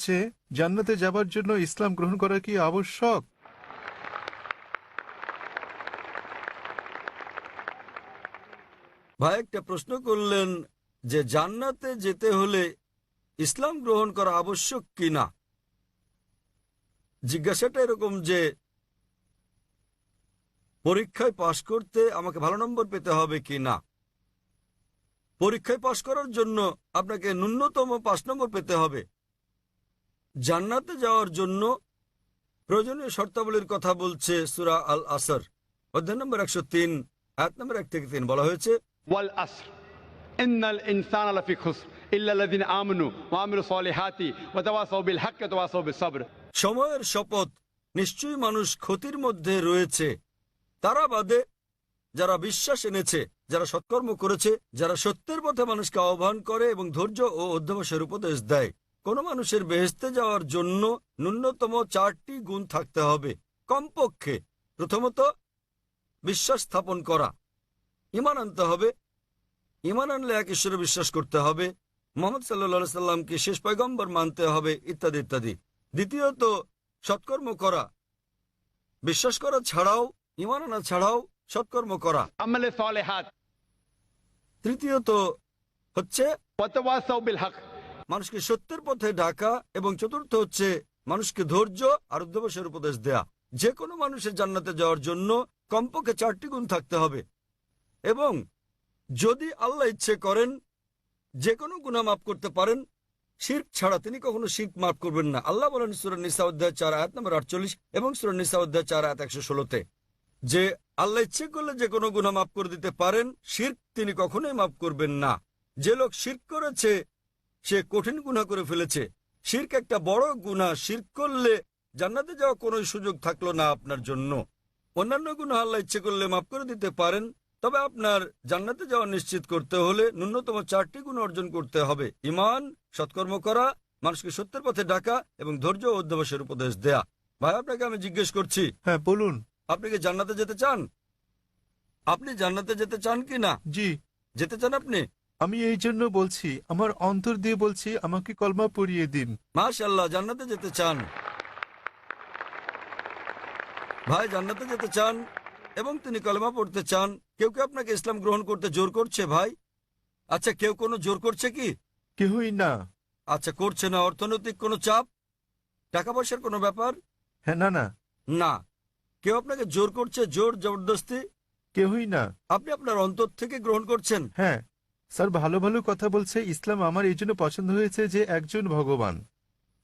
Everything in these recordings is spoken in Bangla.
হচ্ছে, জান্নাতে যাবার জন্য ইসলাম গ্রহণ করা কি আবশ্যক? ভাই একটা প্রশ্ন করলেন যে জান্নাতে যেতে হলে ইসলাম গ্রহণ করা আবশ্যক কিনা। জিজ্ঞাসাটা এরকম যে পরীক্ষায় পাশ করতে আমাকে ভালো নম্বর পেতে হবে কিনা। পরীক্ষায় পাশ করার জন্য আপনাকে ন্যূনতম 5 নম্বর পেতে হবে। জান্নাতে যাওয়ার জন্য প্রয়োজনীয় শর্তাবলীর কথা বলছে সূরা আল আসর অধ্যায় নম্বর 103 আয়াত নম্বর 1 থেকে 3 বলা হয়েছে, ওয়াল আসর ইন্নাল ইনসানা লাফি খুসর ইল্লা আল্লাযিনা আমানু ওয়া আমিলুস সলিহাতি ওয়া তাওয়াসাউ বিল হাক্কি ওয়া তাওয়াসাউ বিস সাবর। সময়ের শপথ, নিশ্চয়ই মানুষ ক্ষতির মধ্যে রয়েছে, তারা বাদে যারা বিশ্বাস এনেছে, যারা সৎকর্ম করেছে, যারা সত্যের পথে মানুষকে আহ্বান করে এবং ধৈর্য ও অধ্যবসায়ের উপদেশ দেয়। কোন মানুষের বেহেশতে যাওয়ার জন্য ন্যূনতম 4টি গুণ থাকতে হবে কমপক্ষে। প্রথমত, বিশ্বাস স্থাপন করা, ঈমান আনতে হবে। ঈমান আনলে এক ঈশ্বরে বিশ্বাস করতে হবে, মুহাম্মদ সাল্লাল্লাহু আলাইহি সাল্লামকে শেষ পয়গম্বর মানতে হবে, ইত্যাদি ইত্যাদি। দ্বিতীয়ত, সৎকর্ম করা, বিশ্বাস করা ছাড়াও, ঈমান আনা ছাড়াও সৎকর্ম করা। আমালে সলিহাত। তৃতীয়ত হচ্ছে ওয়া তাওয়াসাউ বিল হক, মানুষকে সত্যের পথে ডাকা। এবং চতুর্থ হচ্ছে মানুষকে ধৈর্য আর অধ্যবসায়ের উপদেশ দেয়া। যে কোনো মানুষের জান্নাতে যাওয়ার জন্য কমপক্ষে 4টি গুণ থাকতে হবে। এবং যদি আল্লাহ ইচ্ছে করেন যে কোনো গুনাহ মাফ করতে পারেন, শিরক ছাড়া তিনি কখনো শিরক মাফ করবেন না। আল্লাহ বলেন সূরা নিসা অধ্যায় 4 আয়াত নম্বর 48 এবং সূরা নিসা অধ্যায় 4 আয়াত 116-তে যে আল্লাহ ইচ্ছে করলে যে কোনো গুনাহ মাফ করে দিতে পারেন, শিরক তিনি কখনোই মাফ করবেন না। যে লোক শিরক করেছে সে কঠিন গুনাহ করে ফেলেছে। শিরক একটা বড় গুনাহ। শিরক করলে জান্নাতে যাওয়া কোনো সুযোগ থাকলো না আপনার জন্য। অন্যান্য গুনাহ আল্লাহ ইচ্ছে করলে মাফ করে দিতে পারেন, তবে আপনার জান্নাতে যাওয়া নিশ্চিত করতে হলে ন্যূনতম 4টি গুণ অর্জন করতে হবে: ঈমান, সৎকর্ম করা, মানুষকে সত্যের পথে ডাকা এবং ধৈর্য ও অধ্যবসায়ের উপদেশ দেয়া। ভাই আপনাকে আমি জিজ্ঞেস করছি, হ্যাঁ বলুন। আপনি কি জান্নাতে যেতে চান? আপনি জান্নাতে যেতে চান কি না? জি, যেতে চান আপনি? আমি এই জন্য বলছি, আমার অন্তর দিয়ে বলছি, আমাকে কলমা পড়িয়ে দিন। মাশাআল্লাহ, জান্নাতে যেতে চান। ভাই জান্নাতে যেতে চান এবং তিনি কলেমা পড়তে চান। কেউ কেউ আপনাকে ইসলাম গ্রহণ করতে জোর করছে ভাই? আচ্ছা, কেউ কোনো জোর করছে কি? কেহই না। আচ্ছা, করছে না। অর্থনৈতিক কোনো চাপ, টাকা পয়সার কোনো ব্যাপার? হ্যাঁ, না না, না। কেউ আপনাকে জোর করছে, জোর জবরদস্তি? কেহই না। আপনি আপনার অন্তর থেকে গ্রহণ করছেন। হ্যাঁ স্যার, ভালো ভালো কথা বলছে। ইসলাম আমার এই জন্য পছন্দ হয়েছে যে একজন ভগবান।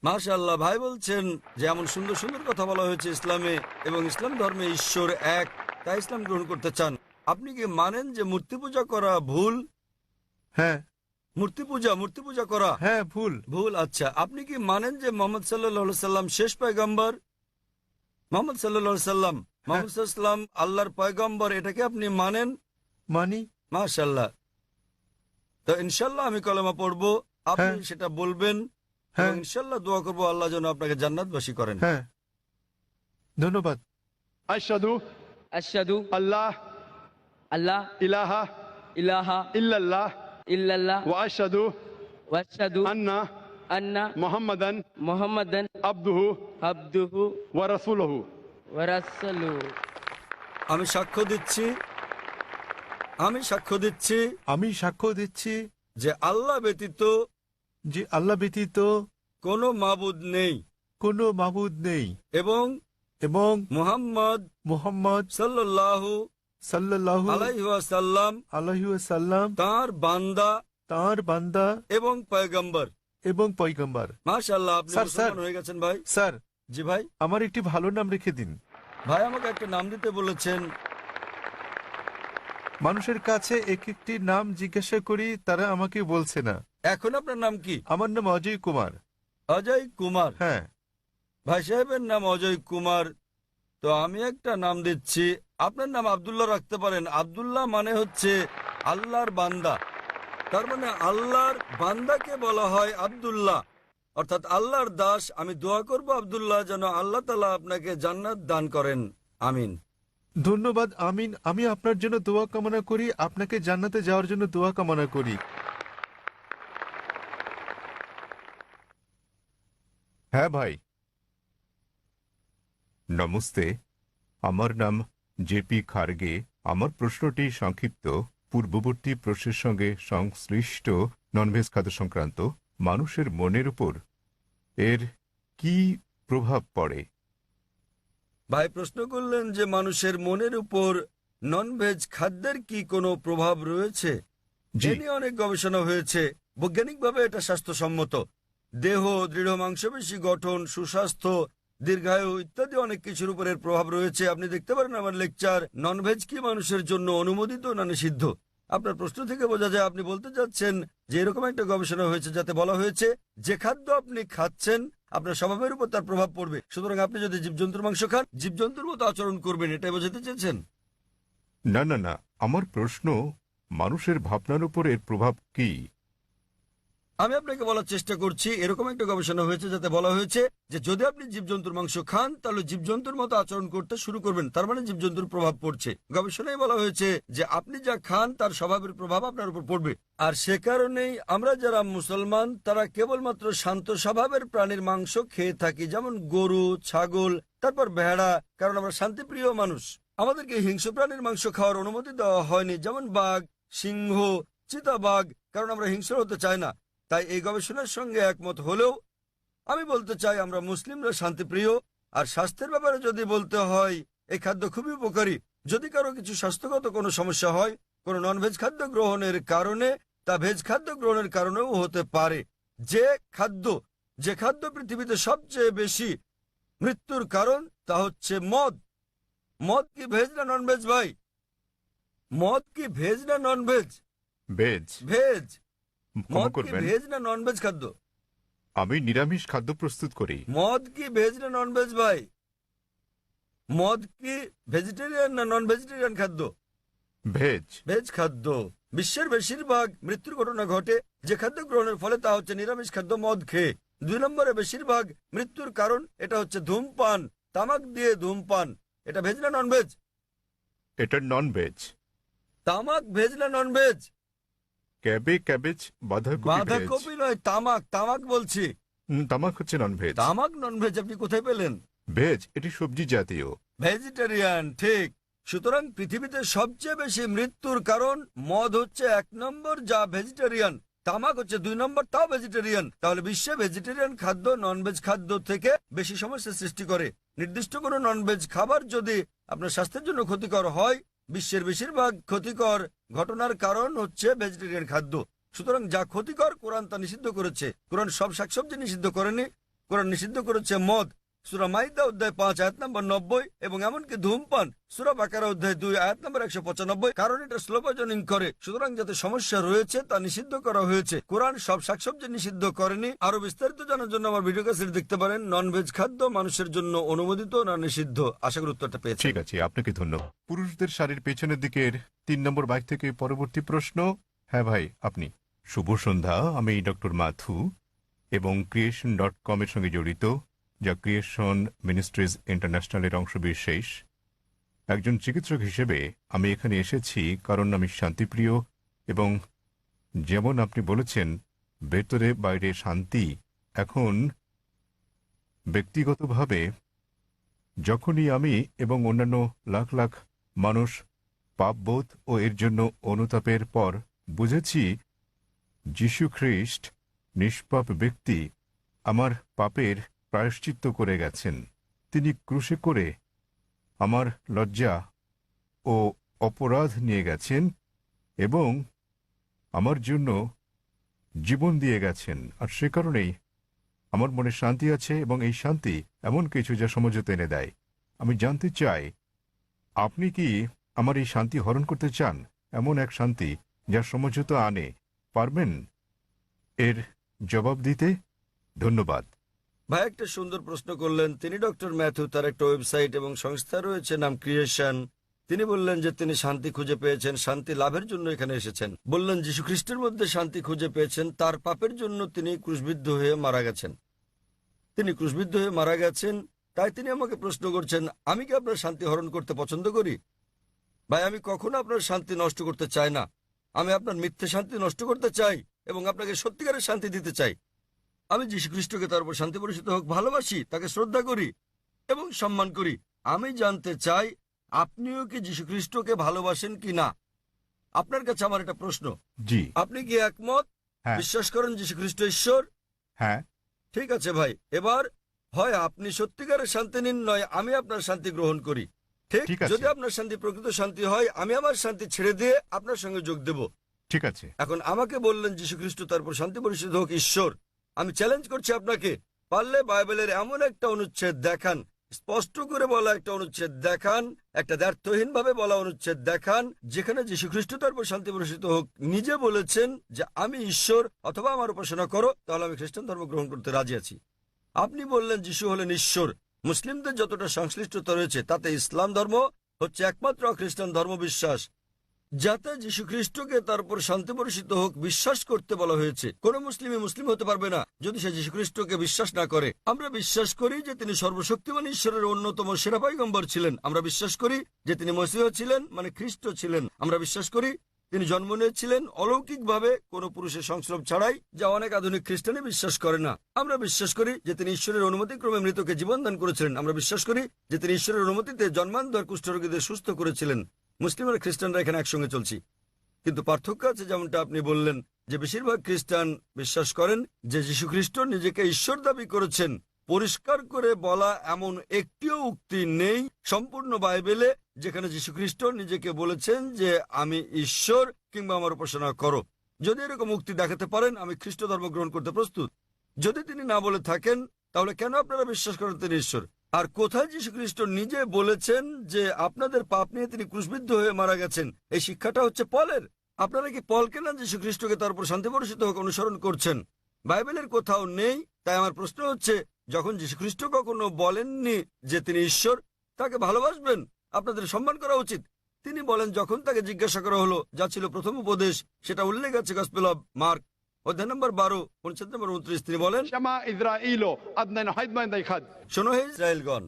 মাশাআল্লাহ, ভাই বলছেন যে এমন সুন্দর সুন্দর কথা বলা হয়েছে ইসলামে, এবং ইসলাম ধর্মে ঈশ্বর এক, তাই ইসলাম গ্রহণ করতে চান। আপনি কি মানেন যে মূর্তি পূজা করা ভুল? হ্যাঁ মূর্তি পূজা করা হ্যাঁ, ভুল। ভুল। আচ্ছা, আপনি কি মানেন যে মোহাম্মদ সাল্লাল্লাহু আলাইহি সাল্লাম শেষ পয়গম্বর? মোহাম্মদ সাল্লাল্লাহু আলাইহি সাল্লাম, মোহাম্মদ সাল্লাল্লাহু আলাইহি সাল্লাম আল্লাহর পয়গম্বর, এটাকে আপনি মানেন? মানি। মাশাআল্লাহ। তো ইনশাআল্লাহ আমি কলেমা পড়বো, আপনি হ্যাঁ। সেটা বলবেন, হ্যাঁ এবং ইনশাআল্লাহ দোয়া করবো আল্লাহ যেন আপনাকে জান্নাতবাসী করেন। হ্যাঁ, ধন্যবাদ। আশহাদু আশহাদু আল্লাহ আল্লাহ ইলাহা ইলাহা ইল্লাল্লাহ ইল্লাল্লাহ ওয়া আশহাদু ওয়া আশহাদু আন্না আন্না মুহাম্মাদান মুহাম্মাদান আবদুহু আবদুহু ওয়া রাসূলুহু। ওয়া রাসূলুহু। আমি সাক্ষ্য দিচ্ছি আমি সাক্ষ্য দিচ্ছি যে আল্লাহ ব্যতীত যে আল্লাহ ব্যতীত কোনো মাবুদ নেই, কোনো মাবুদ নেই, এবং এবং মুহাম্মদ মুহাম্মদ সাল্লাল্লাহু সাল্লাল্লাহু আলাইহি ওয়াসাল্লাম আলাইহি ওয়াসাল্লাম তাঁর বান্দা তাঁর বান্দা এবং পয়গম্বর। এবং পয়গম্বর। মাশাআল্লাহ, আপনি স্যার, মুসলমান হয়ে গেছেন ভাই। স্যার, জি ভাই। আমার একটি ভালো নাম রেখে দিন। ভাই আমাকে একটা নাম দিতে বলেছেন। মানুষের কাছে এক একটি নাম জিজ্ঞাসা করি, তারা আমাকে বলছে না। এখন আপনার নাম কি? আমার নাম অজয় কুমার। অজয় কুমার। হ্যাঁ। ভাই সাহেবের নাম অজয় কুমার, তো আমি একটা নাম দিচ্ছি। আপনার নাম আব্দুল্লাহ রাখতে পারেন। আব্দুল্লাহ মানে হচ্ছে আল্লাহর বান্দা, তার মানে আল্লাহর বান্দাকে বলা হয় আব্দুল্লাহ, অর্থাৎ আল্লাহর দাস। আমি দোয়া করব আব্দুল্লাহ যেন আল্লাহ তাআলা আপনাকে জান্নাত দান করেন। আমিন। ধন্যবাদ। আমিন। আমি আপনার জন্য দোয়া কামনা করি, আপনাকে জান্নাতে যাওয়ার জন্য দোয়া কামনা করি। হ্যাঁ ভাই। নমস্তে, আমার নাম জেপি খার্গে। আমার প্রশ্নটি সংক্ষিপ্ত, পূর্ববর্তী প্রশ্নের সঙ্গে সংশ্লিষ্ট ননভেজ খাদ্য সংক্রান্ত। মানুষের মনের উপর এর কি প্রভাব পড়ে? ভাই প্রশ্ন করলেন যে মানুষের মনের উপর ননভেজ খাদ্যের কি কোনো প্রভাব রয়েছে। জি। এ নিয়ে অনেক গবেষণা হয়েছে। বৈজ্ঞানিকভাবে এটা স্বাস্থ্যসম্মত। দেহ, দৃঢ় মাংসপেশি গঠন, সুস্বাস্থ্য, দীর্ঘায়ু ইত্যাদি অনেক কিছুর উপর এর প্রভাব রয়েছে। আপনি দেখতে পারেন আমার লেকচার, ননভেজ কি মানুষের জন্য অনুমোদিত না নিষিদ্ধ। আপনার প্রশ্ন থেকে বোঝা যায় আপনি বলতে চাচ্ছেন যে এরকম একটা গবেষণা হয়েছে যাতে বলা হয়েছে যে খাদ্য আপনি খাচ্ছেন আপনার স্বভাবের উপর তার প্রভাব পড়বে। সুতরাং আপনি যদি জীবজন্তুর মাংস খান, জীবজন্তুর মতো আচরণ করবেন, এটাই বোঝাতে চেয়েছেন? না না না, আমার প্রশ্ন মানুষের ভাবনার উপর এর প্রভাব কি? আমি আপনাকে বলার চেষ্টা করছি, এরকম একটা গবেষণা হয়েছে যাতে বলা হয়েছে যে যদি আপনি জীবজন্তুর মাংস খান তাহলে জীবজন্তুর মতো আচরণ করতে শুরু করবেন, তার মানে জীবজন্তুর প্রভাব পড়ছে। গবেষণায় বলা হয়েছে যে আপনি যা খান তার স্বভাবের প্রভাব আপনার উপর পড়বে। আর সে কারণেই আমরা যারা মুসলমান তারা কেবলমাত্র শান্ত স্বভাবের প্রাণীর মাংস খেয়ে থাকি, যেমন গরু, ছাগল, তারপর ভেড়া, কারণ আমরা শান্তিপ্রিয় মানুষ। আমাদেরকে হিংস্র প্রাণীর মাংস খাওয়ার অনুমতি দেওয়া হয়নি, যেমন বাঘ, সিংহ, চিতাবাঘ, কারণ আমরা হিংস্র হতে চাই না। তাই এই গবেষণার সঙ্গে একমত হলেও আমি বলতে চাই আমরা মুসলিমরা শান্তিপ্রিয়। আর স্বাস্থ্যের ব্যাপারে যদি বলতে হয়, এই খাদ্য খুবই উপকারী। যদি কারো কিছু স্বাস্থ্যগত কোনো সমস্যা হয় কোনো ননভেজ খাদ্য গ্রহণের কারণে, তা ভেজ খাদ্য গ্রহণের কারণেও হতে পারে। যে খাদ্য পৃথিবীতে সবচেয়ে বেশি মৃত্যুর কারণ তা হচ্ছে মদ। মদ কি ভেজ না ননভেজ ভাই? মদ কি ভেজ না ননভেজ? ভেজ। ভেজ। ক্ষমা মদ কি করবেন, ভেজ না ননভেজ খাদ্য? আমি নিরামিষ খাদ্য প্রস্তুত করি। মদ কি ভেজ না নন ভেজ ভাই? মদ কি ভেজিটেরিয়ান না নন ভেজিটেরিয়ান খাদ্য? ভেজ। ভেজ খাদ্য। বিশ্বের বেশিরভাগ মৃত্যুর ঘটনা ঘটে যে খাদ্য গ্রহণের ফলে, তা হচ্ছে নিরামিষ খাদ্য মদ খেয়ে। 2 নম্বরে বেশিরভাগ মৃত্যুর কারণ এটা হচ্ছে ধূমপান, তামাক দিয়ে ধূমপান। এটা ভেজ না নন ভেজ? এটা নন ভেজ। তামাক ভেজ না নন ভেজ? ক্যাবেজ বাঁধাকপি ভেজ। বাঁধাকপি নয়, তামাক। তামাক বলছি। তামাক হচ্ছে নন ভেজ। তামাক নন ভেজ আপনি কোথায় পেলেন? ভেজ এটি সবজি জাতীয়। ভেজিটেরিয়ান, ঠিক। সুতরাং পৃথিবীতে সবচেয়ে বেশি মৃত্যুর কারণ মদ হচ্ছে 1 নম্বর, যা ভেজিটেরিয়ান। তামাক হচ্ছে 2 নম্বর, তাও ভেজিটেরিয়ান। তাহলে বিশ্বে ভেজিটেরিয়ান খাদ্য ননভেজ খাদ্য থেকে বেশি সমস্যা সৃষ্টি করে। নির্দিষ্ট কোনো ননভেজ খাবার যদি আপনার স্বাস্থ্যের জন্য ক্ষতিকর হয়, বিশ্বের বেশিরভাগ ক্ষতিকর ঘটনার কারণ হচ্ছে ভেজিটেরিয়ান খাদ্য। সুতরাং যা ক্ষতিকর কোরআন তা নিষিদ্ধ করেছে। কোরআন সব শাকসবজি নিষিদ্ধ করেনি, কোরআন নিষিদ্ধ করেছে মদ। সূরা মাইদা অধ্যায় 5 আয়াত নম্বর 90, এবং এমনকি ধূমপান সূরা বাকারা অধ্যায় 2 আয়াত নম্বর 195, কারণ এটা স্লো পয়জনিং করে। সুতরাং যাতে সমস্যা রয়েছে তা নিষিদ্ধ করা হয়েছে। কোরআন সব শাকসবজি নিষিদ্ধ করেনি। আরো বিস্তারিত জানার জন্য আমার ভিডিও ক্যাসেট দেখতে পারেন, ননভেজ খাদ্য মানুষের জন্য অনুমোদিত না নিষিদ্ধ। আশা করি উত্তরটা পেয়েছেন। ঠিক আছে, আপনাকে ধন্যবাদ। পুরুষদের শাড়ির পেছনের দিকের 3 নম্বর বাইক থেকে পরবর্তী প্রশ্ন। হ্যাঁ ভাই, আপনি। শুভ সন্ধ্যা, আমি ডক্টর মাথু এবং creation.com এর সঙ্গে জড়িত, যা ক্রিয়েশন মিনিস্ট্রিজ ইন্টারন্যাশনালের অংশবিশেষ। একজন চিকিৎসক হিসেবে আমি এখানে এসেছি কারণ আমি শান্তিপ্রিয়, এবং যেমন আপনি বলেছেন ভেতরে বাইরে শান্তি। এখন ব্যক্তিগতভাবে যখনই আমি এবং অন্যান্য লাখ লাখ মানুষ পাপবোধ ও এর জন্য অনুতাপের পর বুঝেছি যীশু খ্রিস্ট নিষ্পাপ ব্যক্তি আমার পাপের প্রায়শ্চিত্ত করে গেছেন। তিনি ক্রুশে করে আমার লজ্জা ও অপরাধ নিয়ে গেছেন এবং আমার জন্য জীবন দিয়ে গেছেন। আর সে কারণেই আমার মনে শান্তি আছে, এবং এই শান্তি এমন কিছু যা সমঝোতা এনে দেয়। আমি জানতে চাই, আপনি কি আমার এই শান্তি হরণ করতে চান? এমন এক শান্তি যা সমঝোতা আনে, পারবেন এর জবাব দিতে? ধন্যবাদ। ভাই একটা সুন্দর প্রশ্ন করলেন। তিনি ডক্টর ম্যাথু, তার একটা ওয়েবসাইট এবং সংস্থা রয়েছে নাম ক্রিয়েশন। তিনি বললেন যে তিনি শান্তি খুঁজে পেয়েছেন, শান্তি লাভের জন্য এখানে এসেছেন। বললেন যীশু খ্রিস্টের মধ্যে শান্তি খুঁজে পেয়েছেন, তার পাপের জন্য তিনি ক্রুশবিদ্ধ হয়ে মারা গেছেন। তিনি ক্রুশবিদ্ধ হয়ে মারা গেছেন, তাই তিনি আমাকে প্রশ্ন করছেন আমি কি আপনার শান্তি হরণ করতে পছন্দ করি? ভাই আমি কখনো আপনার শান্তি নষ্ট করতে চাই না। আমি আপনার মিথ্যে শান্তি নষ্ট করতে চাই এবং আপনাকে সত্যিকারের শান্তি দিতে চাই। আমি যীশু খ্রিস্টকে তার উপর শান্তি বর্ষিত হোক ভালোবাসি, তাকে শ্রদ্ধা করি এবং সম্মান করি। আমি জানতে চাই আপনিও কি যীশু খ্রিস্টকে ভালোবাসেন কি না। আপনার কাছে আমার একটা প্রশ্ন, জি। আপনি কি একমত? হ্যাঁ। বিশ্বাস করেন যীশু খ্রিস্ট ঈশ্বর? হ্যাঁ। ঠিক আছে ভাই, এবার হয় আপনি সত্যিকারের শান্তি নিন, নয় আমি আপনার শান্তি গ্রহণ করি। ঠিক, ঠিক আছে। যদি আপনার শান্তি প্রকৃত শান্তি হয়, আমি আমার শান্তি ছেড়ে দিয়ে আপনার সঙ্গে যোগ দেব। ঠিক আছে। এখন আমাকে বললেন যীশু খ্রিস্ট তারপর শান্তি পরিষদ হোক ঈশ্বর। আমি চ্যালেঞ্জ করছি আপনাকে, পারলে বাইবেলের এমন একটা অনুচ্ছেদ দেখান, স্পষ্ট করে বলা একটা অনুচ্ছেদ দেখান, একটা দ্ব্যর্থহীন ভাবে বলা অনুচ্ছেদ দেখান, যেখানে যীশু খ্রিস্ট তারপর শান্তি পরিষদ হোক নিজে বলেছেন যে আমি ঈশ্বর অথবা আমার উপাসনা করো, তাহলে আমি খ্রিস্টান ধর্ম গ্রহণ করতে রাজি আছি। আপনি বললেন যিশু হলেন ঈশ্বর। মুসলিমদের যতটা সংশ্লিষ্টতা রয়েছে তাতে ইসলাম ধর্ম হচ্ছে একমাত্র খ্রিস্টান ধর্ম বিশ্বাস যাতে যীশু খ্রিস্টকে তার উপর শান্তি বর্ষিত হোক বিশ্বাস করতে বলা হয়েছে। কোন মুসলিমই মুসলিম হতে পারবে না যদি সে যীশু খ্রিস্টকে বিশ্বাস না করে। আমরা বিশ্বাস করি যে তিনি সর্বশক্তিমান ঈশ্বরের অন্যতম সেরা পয়গম্বর ছিলেন। আমরা বিশ্বাস করি যে তিনি মসীহ ছিলেন, মানে খ্রিস্ট ছিলেন। আমরা বিশ্বাস করি তিনি জন্ম নিয়েছিলেন অলৌকিকভাবে, কোনো পুরুষের সংস্রব ছাড়াই, যা অনেক আধুনিক খ্রিস্টানে বিশ্বাস করে না। আমরা বিশ্বাস করি যে তিনি ঈশ্বরের অনুমতিক্রমে মৃতকে জীবন দান করেছিলেন। আমরা বিশ্বাস করি যে তিনি ঈশ্বরের অনুমতিতে জন্মান্ধর কুষ্ঠরোগীদের সুস্থ করেছিলেন। মুসলিম আর খ্রিস্টানরা এখানে একসঙ্গে চলছি, কিন্তু পার্থক্য আছে। যেমনটা আপনি বললেন যে বেশিরভাগ খ্রিস্টান বিশ্বাস করেন যে যীশু খ্রিস্ট নিজেকে ঈশ্বর দাবি করেছেন। পরিষ্কার করে বলা এমন একটিও উক্তি নেই সম্পূর্ণ বাইবেলে যেখানে যীশু খ্রিস্ট নিজেকে বলেছেন যে আমি ঈশ্বর কিংবা আমার উপাসনা করো। যদি এরকম উক্তি দেখাতে পারেন, আমি খ্রিস্ট ধর্ম গ্রহণ করতে প্রস্তুত। যদি তিনি না বলে থাকেন, তাহলে কেন আপনারা বিশ্বাস করেন তিনি ঈশ্বর? আর কোথায় যীশু খ্রিস্ট নিজে বলেছেন যে আপনাদের পাপ নিয়ে তিনি ক্রুশবিদ্ধ হয়ে মারা গেছেন? এই শিক্ষাটা হচ্ছে পলের। আপনারা কি পলকে না যীশু খ্রিস্টকে তার উপর শান্তি বর্ষিত হোক অনুসরণ করছেন? বাইবেলের কোথাও নেই। তাই আমার প্রশ্ন হচ্ছে, যখন যীশু খ্রিস্ট কখনো বলেননি যে তিনি ঈশ্বর, তাকে ভালোবাসবেন, আপনাদের সম্মান করা উচিত। তিনি বলেন যখন তাকে জিজ্ঞাসা করা হলো, যা ছিল প্রথম উপদেশ, সেটা উল্লেখ আছে গসপেল অব মার্ক অধ্যায় নম্বর 12 অনুচ্ছেদ নম্বর 29। তিনি বলেন, شما إسرائيل أدنى حيث ما يخد শোনো হে ইসরায়েলগণ,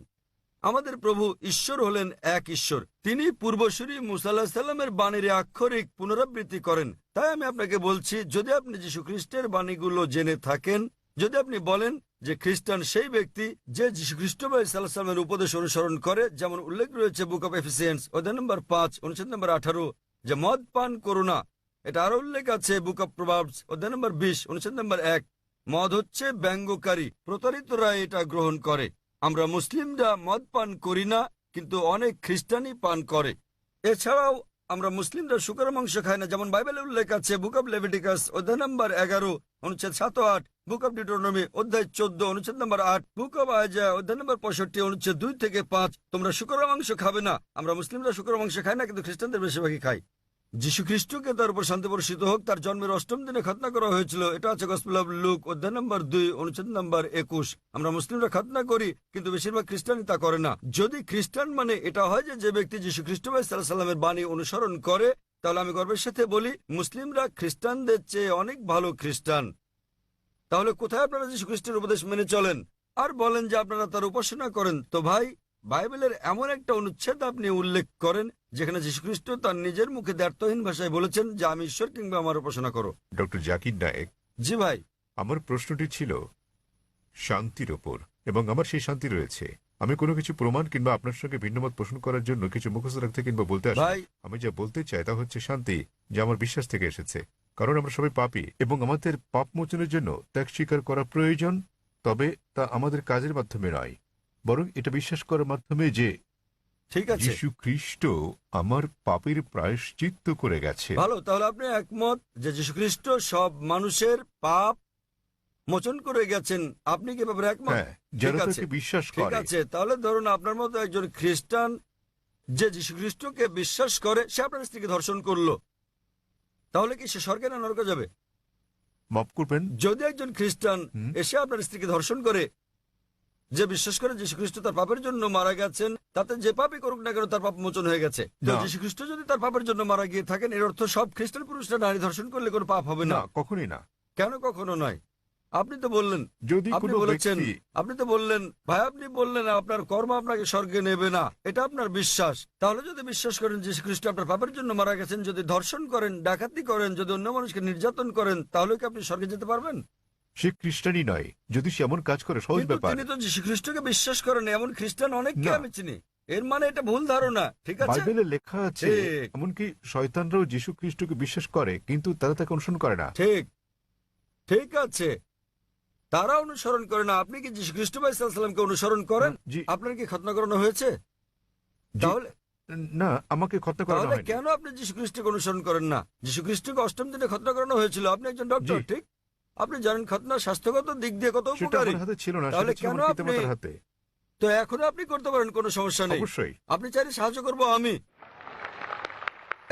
আমাদের প্রভু ঈশ্বর হলেন এক ঈশ্বর। তিনি পূর্বসূরি মুসা আলাইহিস সালামের বাণীর আক্ষরিক পুনরাবৃত্তি করেন। তাই আমি আপনাকে বলছি, যদি আপনি যীশু খ্রিস্টের বাণীগুলো জেনে থাকেন, যদি আপনি বলেন যে খ্রিস্টান সেই ব্যক্তি যে যীশু খ্রিস্ট বা ঈসা আলাইহিস সালামের উপদেশ অনুসরণ করে, যেমন উল্লেখ রয়েছে বুক অব এফিসিয়েন্স অধ্যায় নম্বর 5 অনুচ্ছেদ নম্বর 18, যে মদ পান করো না। এটা আরো উল্লেখ আছে বুক অব প্রভাবস অধ্যায় নম্বর 20 অনুচ্ছেদ নম্বর 1। মদ হচ্ছে ব্যঙ্গকারী, প্রতারিতরা এটা গ্রহণ করে। আমরা মুসলিমরা মদ পান করি না, কিন্তু অনেক খ্রিস্টানই পান করে। এছাড়াও আমরা মুসলিমরা শুকর মাংস খাই না, যেমন বাইবেলে উল্লেখ আছে বুক অব লেভিটিকাস অধ্যায় নম্বর 11 অনুচ্ছেদ 7 ও 8, বুক অব ডিউটেরোনমি অধ্যায় 14 অনুচ্ছেদ নম্বর 8, বুক অব আইজায়া অধ্যায় নম্বর 65 অনুচ্ছেদ 2 থেকে 5। তোমরা শুকর মাংস খাবে না। আমরা মুসলিমরা শুকর মাংস খাই না, কিন্তু খ্রিস্টানদের বেশিরভাগই খাই। যীশু খ্রিস্টকে তার উপর শান্তি বর্ষিত হোক তার জন্মের 8ম দিনে খতনা করা হয়েছিল। এটা আছে গসপেল অব লুক অধ্যায় নম্বর 2 অনুচ্ছেদ নম্বর 21। আমরা মুসলিমরা খতনা করি, কিন্তু বেশিরভাগ খ্রিস্টানই তা করে না। যদি খ্রিস্টান মানে এটা হয় যে ব্যক্তি যীশু খ্রিস্ট সাল্লাল্লাহু আলাইহি সাল্লামের বাণী অনুসরণ করে, তাহলে আমি গর্বের সাথে বলি মুসলিমরা খ্রিস্টানদের চেয়ে অনেক ভালো খ্রিস্টান। তাহলে কোথায় আপনারা যীশু খ্রিস্টের উপদেশ মেনে চলেন আর বলেন যে আপনারা তার উপাসনা করেন? তো ভাই, বাইবেলের এমন একটা অনুচ্ছেদ আপনি উল্লেখ করেন যেখানে যীশু খ্রিস্ট তার নিজের মুখে দ্ব্যর্থহীন ভাষায় বলেছেন যে আমি ঈশ্বর কিংবা আমার উপাসনা করো। ডক্টর জাকির নায়েক, জি ভাই। আমার প্রশ্নটি ছিল শান্তির ওপর, এবং আমার সেই শান্তি রয়েছে। আমি কোনো কিছু প্রমাণ কিংবা আপনার সঙ্গে ভিন্নমত পোষণ করার জন্য কিছু মুখস্থ রাখতে কিংবা বলতে আসি। ভাই, আমি যা বলতে চাই তা হচ্ছে শান্তি, যা আমার বিশ্বাস থেকে এসেছে। কারণ আমরা সবাই পাপী এবং আমাদের পাপ মোচনের জন্য ত্যাগ স্বীকার করা প্রয়োজন। তবে তা আমাদের কাজের মাধ্যমে নয়, বরং এটা বিশ্বাস করার মাধ্যমে যে ঠিক আছে, যীশু খ্রিস্ট আমার পাপের প্রায়শ্চিত্ত করে গেছে। ভালো। তাহলে আপনি একমত যে যীশু খ্রিস্ট সব মানুষের পাপ মোচন করে গেছেন। আপনি কি ব্যাপারে একমত? হ্যাঁ, যারা ঠিক আছে, তাকে বিশ্বাস ঠিক করে। আছে। তাহলে ধরুন আপনার মতো একজন খ্রিস্টান যে যীশু খ্রিস্টকে বিশ্বাস করে, সে আপনার স্ত্রীকে ধর্ষণ করলো, তাহলে কি সে স্বর্গে না নরকে যাবে? মাফ করবেন, যদি একজন খ্রিস্টান এসে আপনার স্ত্রীকে ধর্ষণ করে, যে বিশ্বাস করে যীশু খ্রিস্ট তার পাপের জন্য মারা গেছেন, তাতে যে পাপই করুক না কেন তার পাপ মোচন হয়ে গেছে। তো না। যীশু খ্রিস্ট যদি তার পাপের জন্য মারা গিয়ে থাকেন, এর অর্থ সব খ্রিস্টান পুরুষরা নারী ধর্ষণ করলে কোনো পাপ হবে না? না, কখনই না। কেন কখনো নয়? আপনি তো বললেন, যদি আপনি কোনো বলেছেন, ব্যক্তি আপনি তো বললেন ভাই, আপনি বললেন আপনার কর্ম আপনাকে স্বর্গে নেবে না, এটা আপনার বিশ্বাস। তাহলে যদি বিশ্বাস করেন যীশু খ্রিস্ট আপনার পাপের জন্য মারা গেছেন, যদি ধর্ষণ করেন, ডাকাতি করেন, যদি অন্য মানুষকে নির্যাতন করেন, তাহলে কি আপনি স্বর্গে যেতে পারবেন? সে খ্রিস্টানই নয়, যদি সে এমন কাজ করে সহজ কিন্তু ব্যাপার। তিনি তো যীশু খ্রিস্টকে বিশ্বাস করেন, এমন খ্রিস্টান অনেককে না। আমি চিনি। এর মানে এটা ভুল ধারণা, ঠিক আছে? বাইবেলে লেখা আছে ঠিক। এমনকি শয়তানরাও যীশু খ্রিস্টকে বিশ্বাস করে, কিন্তু তারা তাকে অনুসরণ করে না। ঠিক, ঠিক আছে, তারা অনুসরণ করে না। আপনি কি যীশু খ্রিস্ট ভাই সাল্লামকে অনুসরণ করেন? জি। আপনার কি খতনা করানো হয়েছে? জি। তাহলে না, আমাকে খতনা করানো তাহলে হয়নি। কেন আপনি যীশু খ্রিস্টকে অনুসরণ করেন না? যীশু খ্রিস্টকে অষ্টম দিনে খতনা করানো হয়েছিল। আপনি একজন ডক্টর, জি। ঠিক? আপনি জানেন খতনা স্বাস্থ্যগত দিক দিয়ে কত সেটা উপকারী। আমার হাতে ছিল না, তাহলে সেটা ছিল কেন আমার আপনি পিতামাতার হাতে। তো এখনো আপনি করতে পারেন, কোনো সমস্যা নেই। অবশ্যই। আপনি চাইলে সাহায্য করবো আমি।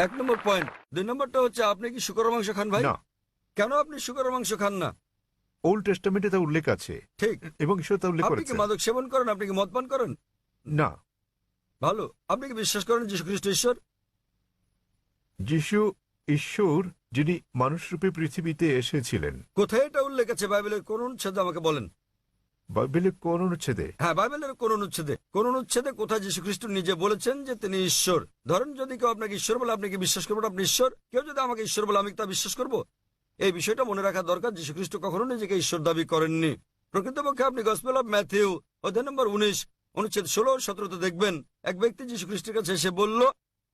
1 নম্বর পয়েন্ট। 2 নম্বরটা হচ্ছে, আপনি কি শুকরের মাংস খান ভাই? না, কেন আপনি শুকরের মাংস খান না? ওল্ড টেস্টামেন্টে তা উল্লেখ আছে ঠিক। এবং ঈশ্বর তা উল্লেখ আপনি কি করেছে। মাদক সেবন করেন? আপনি কি মদ পান করেন? না, ভালো। আপনি কি বিশ্বাস করেন যীশু খ্রিস্ট ঈশ্বর? যিশু ঈশ্বর, যিনি মানুষরূপে পৃথিবীতে এসেছিলেন। কোথায় এটা উল্লেখ আছে বাইবেলের কোন অনুচ্ছেদে আমাকে বলেন? বাইবেলে কোন অনুচ্ছেদে? হ্যাঁ, বাইবেলের কোন অনুচ্ছেদে? কোন অনুচ্ছেদে কোথায় যীশু খ্রিস্ট নিজে বলেছেন যে তিনি ঈশ্বর? ধরেন যদি কেউ আপনাকে ঈশ্বর বলে, আপনি কি বিশ্বাস করবেন আপনি ঈশ্বর? কেউ যদি আমাকে ঈশ্বর বলে, আমি তা বিশ্বাস করব? এই বিষয়টা মনে রাখা দরকার। যীশু খ্রিস্ট কখনো নিজেকে ঈশ্বর দাবি করেননি। প্রকৃতপক্ষে আপনি গসপেল অফ ম্যাথিউ অধ্যায় নম্বর 19 অনুচ্ছেদ 16-17 দেখবেন, এক ব্যক্তি যীশু খ্রিস্টের কাছে এসে বলল,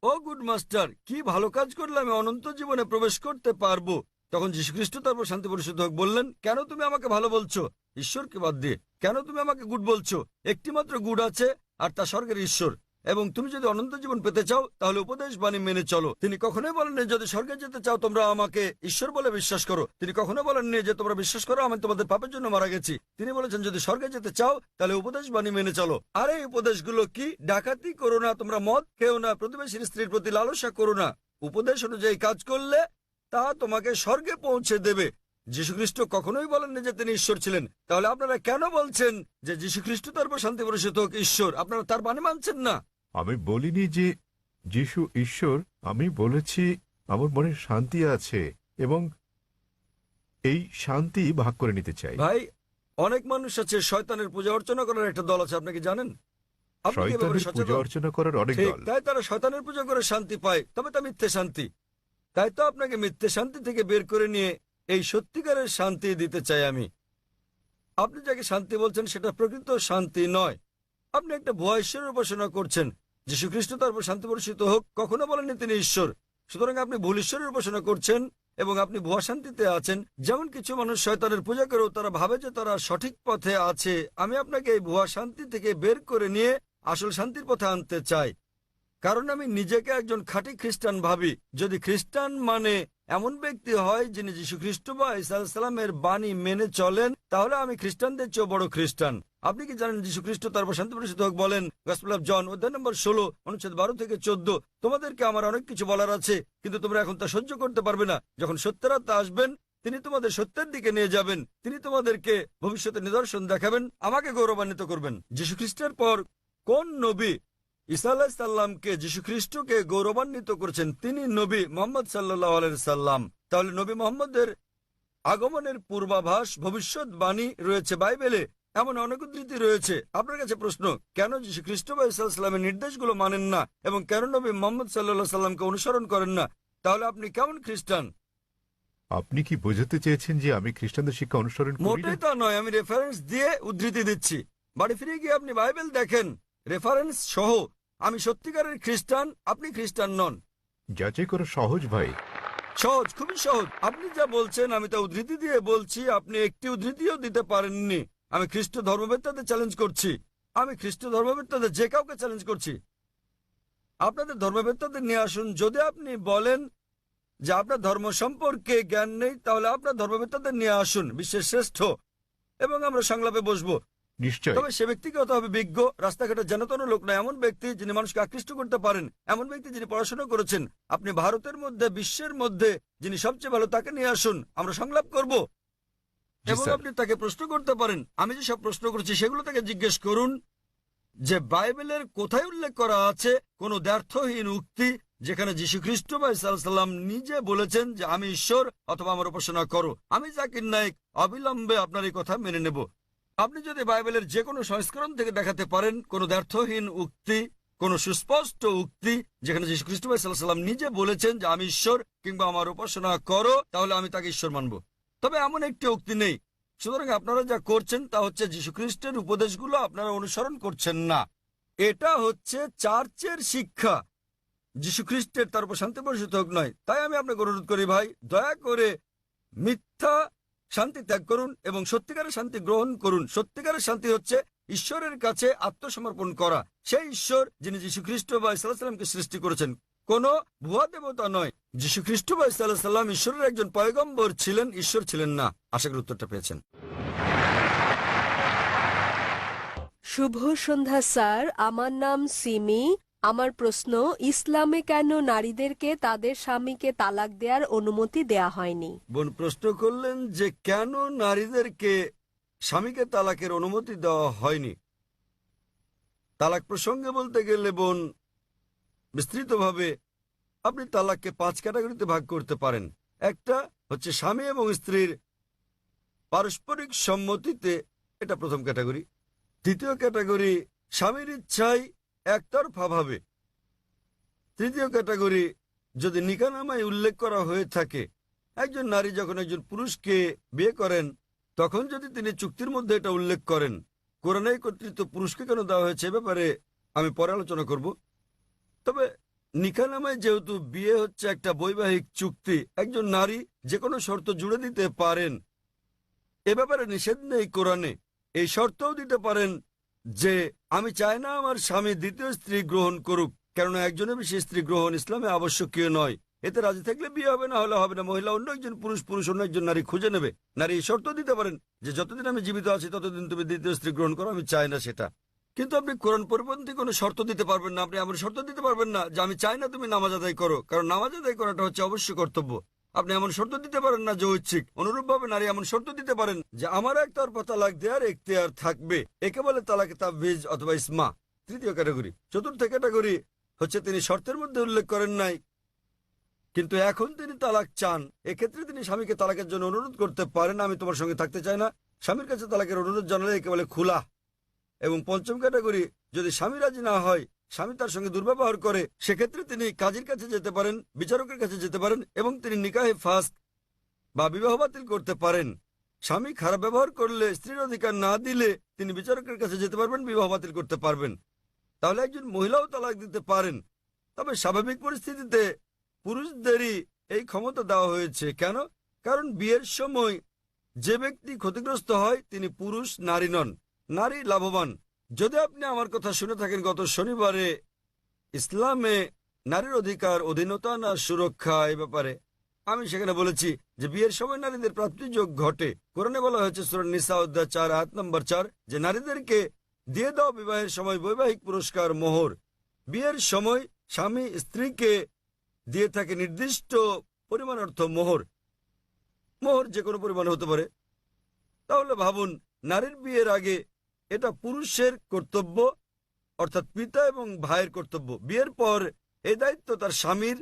ও গুড মাস্টার, কি ভালো কাজ করলে আমি অনন্ত জীবনে প্রবেশ করতে পারবো? তখন যীশু খ্রিস্ট তারপর শান্তি পরিশুদ্ধ হোক বললেন, কেন তুমি আমাকে ভালো বলছো ঈশ্বরকে বাদ দিয়ে? কেন তুমি আমাকে গুড বলছো? একটি মাত্র গুড আছে, আর তা স্বর্গের ঈশ্বর। এবং তুমি যদি অনন্ত জীবন পেতে চাও, তাহলে উপদেশ বাণী মেনে চলো। তিনি কখনোই বলেননি যদি স্বর্গে যেতে চাও তোমরা আমাকে ঈশ্বর বলে বিশ্বাস করো। তিনি কখনো বলেননি যে তোমরা বিশ্বাস করো আমি তোমাদের পাপের জন্য মারা গেছি। তিনি বলেছেন যদি স্বর্গে যেতে চাও তাহলে উপদেশ বাণী মেনে চলো। আর এই উপদেশগুলো কি? ডাকাতি করো না, তোমরা মদ খেও না, প্রতিবেশীর স্ত্রীর প্রতি লালসা করো না। উপদেশ অনুযায়ী কাজ করলে তা তোমাকে স্বর্গে পৌঁছে দেবে। যীশুখ্রিস্ট কখনোই বলেননি যে তিনি ঈশ্বর ছিলেন। তাহলে আপনারা কেন বলছেন যে যীশুখ্রিস্ট তারপর শান্তি বর্ষিত হোক ঈশ্বর? আপনারা তার বাণী মানছেন না। আমি বলিনি যে যিশু ঈশ্বর, আমি বলেছি আমার মনে শান্তি আছে এবং এই শান্তি ভাগ করে নিতে চাই। ভাই, অনেক মানুষ আছে শয়তানের পূজা অর্চনা করার একটা দল আছে, আপনি কি জানেন? আপনি কি এ ব্যাপারে শয়তানের পূজা সচেতন? অর্চনা করার অনেক ঠিক, দল। তাই তারা শয়তানের পূজা করে শান্তি পায়, তবে তা মিথ্যে শান্তি। তাই তো আপনাকে মিথ্যে শান্তি থেকে বের করে নিয়ে এই সত্যিকারের শান্তি দিতে চাই আমি। আপনি যাকে শান্তি বলছেন সেটা প্রকৃত শান্তি নয়। আপনি একটা ভুয়া ঈশ্বরের উপাসনা করছেন। যীশু খ্রিস্ট তারপর শান্তি বর্ষিত হোক কখনো বলেননি তিনি ঈশ্বর। সুতরাং আপনি ভুল ঈশ্বরের উপাসনা করছেন এবং আপনি ভুয়া শান্তিতে আছেন। যেমন কিছু মানুষ শয়তানের পূজা করেও তারা ভাবে যে তারা সঠিক পথে আছে। আমি আপনাকে এই ভুয়া শান্তি থেকে বের করে নিয়ে আসল শান্তির পথে আনতে চাই, কারণ আমি নিজেকে একজন খাঁটি খ্রিস্টান ভাবি। যদি খ্রিস্টান মানে এমন ব্যক্তি হয় যিনি যীশু খ্রিস্ট বা ঈসা আলাইহিস সালামের বাণী মেনে চলেন, তাহলে আমি খ্রিস্টানদের চেয়েও বড় খ্রিস্টান। আপনি কি জানেন যীশু খ্রিস্ট তারপর শান্তি প্রতিষ্ঠিত হোক বলেন, গসপেল অফ জন অধ্যায় নম্বর 16 অনুচ্ছেদ 12-14, তোমাদেরকে আমার অনেক কিছু বলার আছে, কিন্তু তোমরা এখন তা সহ্য করতে পারবে না। যখন সত্যের আত্মা আসবেন তিনি তোমাদের সত্যের দিকে নিয়ে যাবেন। তিনি তোমাদেরকে ভবিষ্যতে নিদর্শন দেখাবেন, আমাকে গৌরবান্বিত করবেন। যীশু খ্রিস্টের পর কোন নবী ঈসা আলাইহিস সালামকে যীশু খ্রিস্টকে গৌরবান্বিত করেছেন? তিনি নবী মুহাম্মদ সাল্লাল্লাহু আলাইহি সাল্লাম। তাহলে নবী মুহাম্মদের আগমনের পূর্বাভাস, ভবিষ্যৎবাণী রয়েছে বাইবেলে। এমন অনেক উদ্ধৃতি রয়েছে। আপনার কাছে প্রশ্ন, কেন যীশু খ্রিস্ট বা ঈসা আলাইহিস সালামের নির্দেশগুলো মানেন না এবং কেন নবী মুহাম্মদ সাল্লাল্লাহু আলাইহি সাল্লামকে অনুসরণ করেন না? তাহলে আপনি কেমন খ্রিস্টান? আপনি কি বোঝাতে চেয়েছেন যে আমি খ্রিস্টানদের শিক্ষা অনুসরণ করি না? মোটেই তা নয়, আমি রেফারেন্স দিয়ে উদ্ধৃতি দিচ্ছি। বাড়ি ফিরে গিয়ে আপনি বাইবেল দেখেন রেফারেন্স সহ। আমি সত্যিকারের খ্রিস্টান, আপনি খ্রিস্টান নন। যাচাই করা সহজ ভাই। সহজ, খুবই সহজ। আপনি যা বলছেন আমি তা উদ্ধৃতি দিয়ে বলছি, আপনি একটি উদ্ধৃতিও দিতে পারেননি। আমি খ্রিস্ট ধর্মবেত্তাদের চ্যালেঞ্জ করছি। আমি খ্রিস্ট ধর্মবেত্তাদের যে কাউকে চ্যালেঞ্জ করছি। আপনাদের ধর্মবেত্তাদের নিয়ে আসুন। যদি আপনি বলেন যে আপনার ধর্ম সম্পর্কে জ্ঞান নেই, তাহলে আপনার ধর্মবেত্তাদের নিয়ে আসুন, বিশ্বের শ্রেষ্ঠ, এবং আমরা সংলাপে বসবো। নিশ্চয়। তবে সে ব্যক্তিকে হতে হবে বিজ্ঞ, রাস্তাঘাটে জানাতন লোক নয়। এমন ব্যক্তি যিনি মানুষকে আকৃষ্ট করতে পারেন, এমন ব্যক্তি যিনি পড়াশোনা করেছেন। আপনি ভারতের মধ্যে, বিশ্বের মধ্যে যিনি সবচেয়ে ভালো তাকে নিয়ে আসুন, আমরা সংলাপ করব। জি, এবং স্যার। আপনি তাকে প্রশ্ন করতে পারেন। আমি যে সব প্রশ্ন করছি সেগুলো তাকে জিজ্ঞেস করুন যে বাইবেলের কোথায় উল্লেখ করা আছে কোন দ্ব্যর্থহীন উক্তি যেখানে যীশু খ্রিস্ট বা ঈসা আলাইহিস সালাম নিজে বলেছেন যে আমি ঈশ্বর অথবা আমার উপাসনা করো। আমি জাকির নায়েক অবিলম্বে আপনার এই কথা মেনে নেব। আপনি যদি বাইবেলের যে কোনো সংস্করণ থেকে দেখাতে পারেন কোন দ্ব্যর্থহীন উক্তি, কোন সুস্পষ্ট উক্তি যেখানে যীশু খ্রিস্ট বা ঈসা আলাইহিস সালাম নিজে বলেছেন যে আমি ঈশ্বর কিংবা আমার উপাসনা করো, তাহলে আমি তাকে ঈশ্বর মানব। তবে এমন একটি উক্তি নেই। সুতরাং আপনারা যা করছেন তা হচ্ছে যীশুখ্রিস্টের উপদেশগুলো আপনারা অনুসরণ করছেন না। এটা হচ্ছে চার্চের শিক্ষা, যীশুখ্রিস্টের, তার উপর শান্তি বর্ষিত হোক নয়। তাই আমি আপনাকে অনুরোধ করি ভাই, দয়া করে মিথ্যা শান্তি ত্যাগ করুন এবং সত্যিকারের শান্তি গ্রহণ করুন। সত্যিকারের শান্তি হচ্ছে ঈশ্বরের কাছে আত্মসমর্পণ করা, সেই ঈশ্বর যিনি যীশুখ্রিস্ট বা ইসা আলাইহিস সালামকে সৃষ্টি করেছেন, কোনো ভুয়া দেবতা নয়। যীশুখ্রিস্ট বা ইসা আলাইহিস সালাম ঈশ্বরের একজন পয়গম্বর ছিলেন, ঈশ্বর ছিলেন না। আশা করি উত্তরটা পেয়েছেন। শুভ সন্ধ্যা স্যার, আমার নাম সিমি। আমার প্রশ্ন, ইসলামে কেন নারীদেরকে তাদের স্বামীকে তালাক দেওয়ার অনুমতি দেয়া হয়নি? বোন প্রশ্ন করলেন যে কেন নারীদেরকে স্বামীকে তালাকের অনুমতি দেওয়া হয়নি। তালাক প্রসঙ্গে বলতে গেলে বোন, বিস্তৃতভাবে আপনি তালাককে 5 ক্যাটাগরিতে ভাগ করতে পারেন। একটা হচ্ছে স্বামী এবং স্ত্রীর পারস্পরিক সম্মতিতে, এটা প্রথম ক্যাটাগরি। দ্বিতীয় ক্যাটাগরি স্বামীর ইচ্ছায় একতরফাভাবে। তৃতীয় ক্যাটাগরি যদি নিকাহনামায় উল্লেখ করা হয়ে থাকে, একজন নারী যখন একজন পুরুষকে বিয়ে করেন তখন যদি তিনি চুক্তির মধ্যে এটা উল্লেখ করেন। কোরআনে কর্তৃত্ব পুরুষকে কেন দেওয়া হয়েছে এ ব্যাপারে আমি পরে আলোচনা করব। তবে নিকাহনামায় যেহেতু বিয়ে হচ্ছে একটা বৈবাহিক চুক্তি, একজন নারী যে কোনো শর্ত জুড়ে দিতে পারেন, এ ব্যাপারে নিষেধ নেই কোরআনে। এই শর্তও দিতে পারেন যে আমি চাই না আমার স্বামী দ্বিতীয় স্ত্রী গ্রহণ করুক, কেননা একজনের বেশি স্ত্রী গ্রহণ ইসলামে আবশ্যকীয় নয়। এতে রাজি থাকলে বিয়ে হবে, না হলে হবে না। মহিলা অন্য একজন পুরুষ, পুরুষ অন্য একজন নারী খুঁজে নেবে। নারী এই শর্ত দিতে পারেন যে যতদিন আমি জীবিত আছি ততদিন তুমি দ্বিতীয় স্ত্রী গ্রহণ করো, আমি চাই না সেটা। কিন্তু আপনি কোরআন পরিপন্থী কোনো শর্ত দিতে পারবেন না। আপনি এমন শর্ত দিতে পারবেন না যে আমি চাই না তুমি নামাজ আদায় করো, কারণ নামাজ আদায় করাটা হচ্ছে অবশ্যই কর্তব্য। আপনি এমন শর্ত দিতে পারেন না যে ঐচ্ছিক। অনুরূপভাবে নারী এমন শর্ত দিতে পারেন যে আমার একতরফা তালাক দেওয়ার এখতিয়ার থাকবে। একে বলে তালাকে তাবভিজ অথবা ইসমা। তৃতীয় ক্যাটাগরি। চতুর্থ ক্যাটাগরি হচ্ছে তিনি শর্তের মধ্যে উল্লেখ করেন নাই, কিন্তু এখন তিনি তালাক চান। এক্ষেত্রে তিনি স্বামীকে তালাকের জন্য অনুরোধ করতে পারেন, আমি তোমার সঙ্গে থাকতে চাই না। স্বামীর কাছে তালাকের অনুরোধ জানালে একে বলে খুলা। এবং পঞ্চম ক্যাটাগরি, যদি স্বামী রাজি না হয়, স্বামী তার সঙ্গে দুর্ব্যবহার করে, সেক্ষেত্রে তিনি কাজীর কাছে যেতে পারেন, বিচারকের কাছে যেতে পারেন এবং তিনি নিকাহে ফাস্ক বা বিবাহ বাতিল করতে পারেন। স্বামী খারাপ ব্যবহার করলে, স্ত্রীর অধিকার না দিলে তিনি বিচারকের কাছে যেতে পারবেন, বিবাহ বাতিল করতে পারবেন। তাহলে একজন মহিলাও তালাক দিতে পারেন। তবে স্বাভাবিক পরিস্থিতিতে পুরুষদেরই এই ক্ষমতা দেওয়া হয়েছে। কেন? কারণ বিয়ের সময় যে ব্যক্তি ক্ষতিগ্রস্ত হয় তিনি পুরুষ, নারী নন। নারী লাভবান। যদি আপনি আমার কথা শুনে থাকেন, গত শনিবারে ইসলামে নারীর অধিকার, অধীনতা না সুরক্ষা এ ব্যাপারে আমি সেখানে বলেছি যে বিয়ের সময় নারীদের প্রাপ্তিযোগ ঘটে। কোরআনে বলা হয়েছে সূরা নিসা অধ্যায় 4 আয়াত নম্বর 4 যে নারীদেরকে দিয়ে দাও বিবাহের সময় বৈবাহিক পুরস্কার, মোহর। বিয়ের সময় স্বামী স্ত্রীকে দিয়ে থাকে নির্দিষ্ট পরিমাণ অর্থ, মোহর। মোহর যে কোনো পরিমাণ হতে পারে। তাহলে ভাবুন, নারীর বিয়ের আগে এটা পুরুষের কর্তব্য, অর্থাৎ পিতা এবং ভাইয়ের কর্তব্য। বিয়ের পর এই দায়িত্ব তার স্বামীর,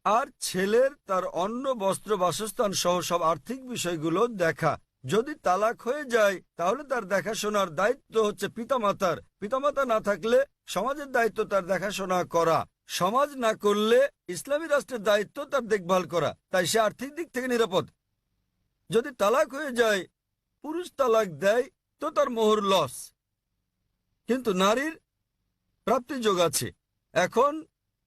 আর ছেলের তার অন্ন, বস্ত্র, বাসস্থান সহ সব আর্থিক বিষয়গুলো দেখা। যদি তালাক হয়ে যায় তাহলে তার দেখাশোনার দায়িত্ব হচ্ছে পিতামাতার। পিতামাতা না থাকলে সমাজের দায়িত্ব তার দেখাশোনা করা। সমাজ না করলে ইসলামী রাষ্ট্রের দায়িত্ব তার দেখভাল করা। তাই সে আর্থিক দিক থেকে নিরাপদ। যদি তালাক হয়ে যায়, পুরুষ তালাক দেয়, তো তার মোহর লস। কিন্তু নারীর প্রাপ্তিযোগ আছে। এখন